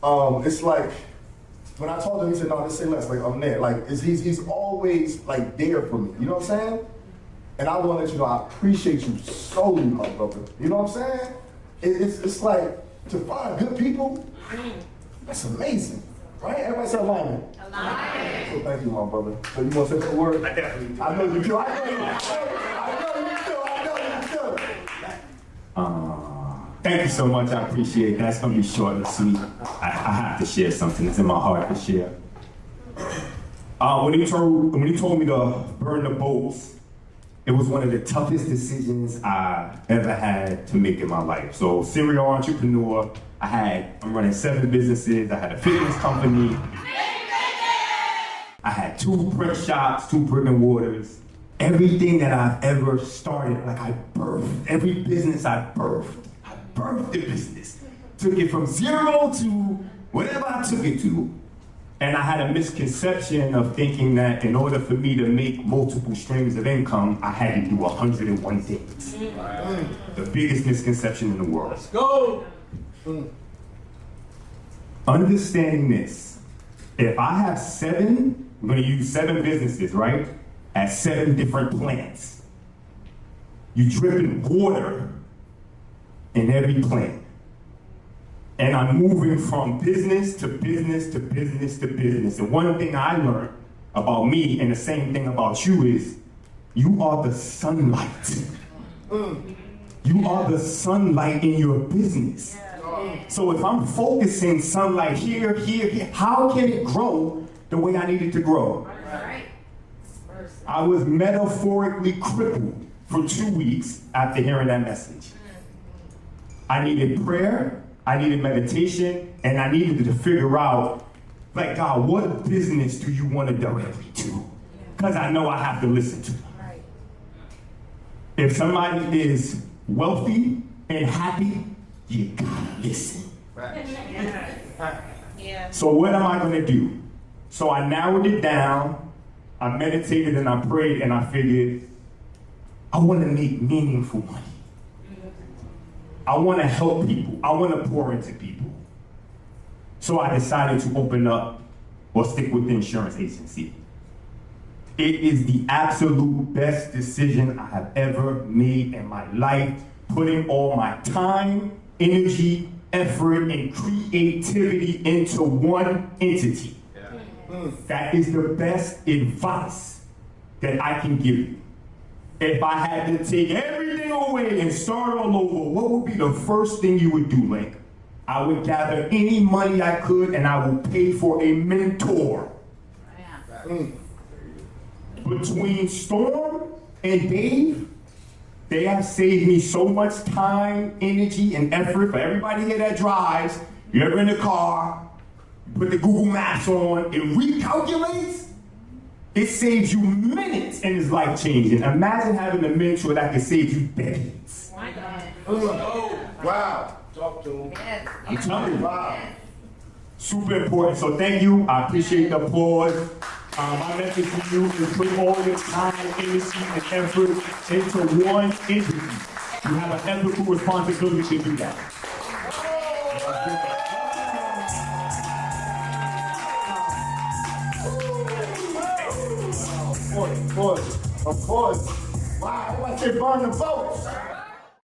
It's like, when I told him, he said, no, just say less, like, I'm there. Like, he's always, like, there for me, you know what I'm saying? And I want to let you know, I appreciate you solely, my brother. You know what I'm saying? It's like, to find good people, that's amazing, right? Everybody say alignment. Alignment. So thank you, my brother. So you want to say a word? I definitely do. I know you do. I know you do. Thank you so much. I appreciate it. That's gonna be short and sweet. I have to share something that's in my heart to share. When he told me to burn the boats, it was one of the toughest decisions I ever had to make in my life. So, serial entrepreneur. I'm running 7 businesses. I had a fitness company. I had 2 print shops, 2 brick and mortars. Everything that I've ever started, like I birthed. Every business I birthed the business. Took it from 0 to whatever I took it to. And I had a misconception of thinking that in order for me to make multiple streams of income, I had to do 101 things. The biggest misconception in the world. Let's go. Understanding this, if I have 7, I'm gonna use 7 businesses, right? At 7 different plants. You dripping water in every plant. And I'm moving from business to business to business to business. And one thing I learned about me, and the same thing about you, is you are the sunlight. You are the sunlight in your business. So if I'm focusing sunlight here, how can it grow the way I need it to grow? I was metaphorically crippled for 2 weeks after hearing that message. I needed prayer, I needed meditation, and I needed to figure out, like, God, what business do you want to direct me to? Because I know I have to listen to them. If somebody is wealthy and happy, you gotta listen. So what am I gonna do? So I narrowed it down, I meditated and I prayed, and I figured, I wanna make meaningful money. I want to help people. I want to pour into people. So I decided to open up or stick with the insurance agency. It is the absolute best decision I have ever made in my life, putting all my time, energy, effort, and creativity into one entity. That is the best advice that I can give you. If I had to take everything away and start all over, what would be the first thing you would do, Link? I would gather any money I could and I would pay for a mentor. Between Storm and Dave, they have saved me so much time, energy, and effort. For everybody here that drives, you're ever in the car, you put the Google Maps on, it recalculates. It saves you minutes and is life-changing. Imagine having a mentor that can save you decades. Wow. Talk to him. I'm telling you. Wow. Super important. So thank you. I appreciate the applause. My message to you is put all your time, energy, and effort into one entity. You have an ethical responsibility to do that. Of course. Wow, everybody say burn the boats.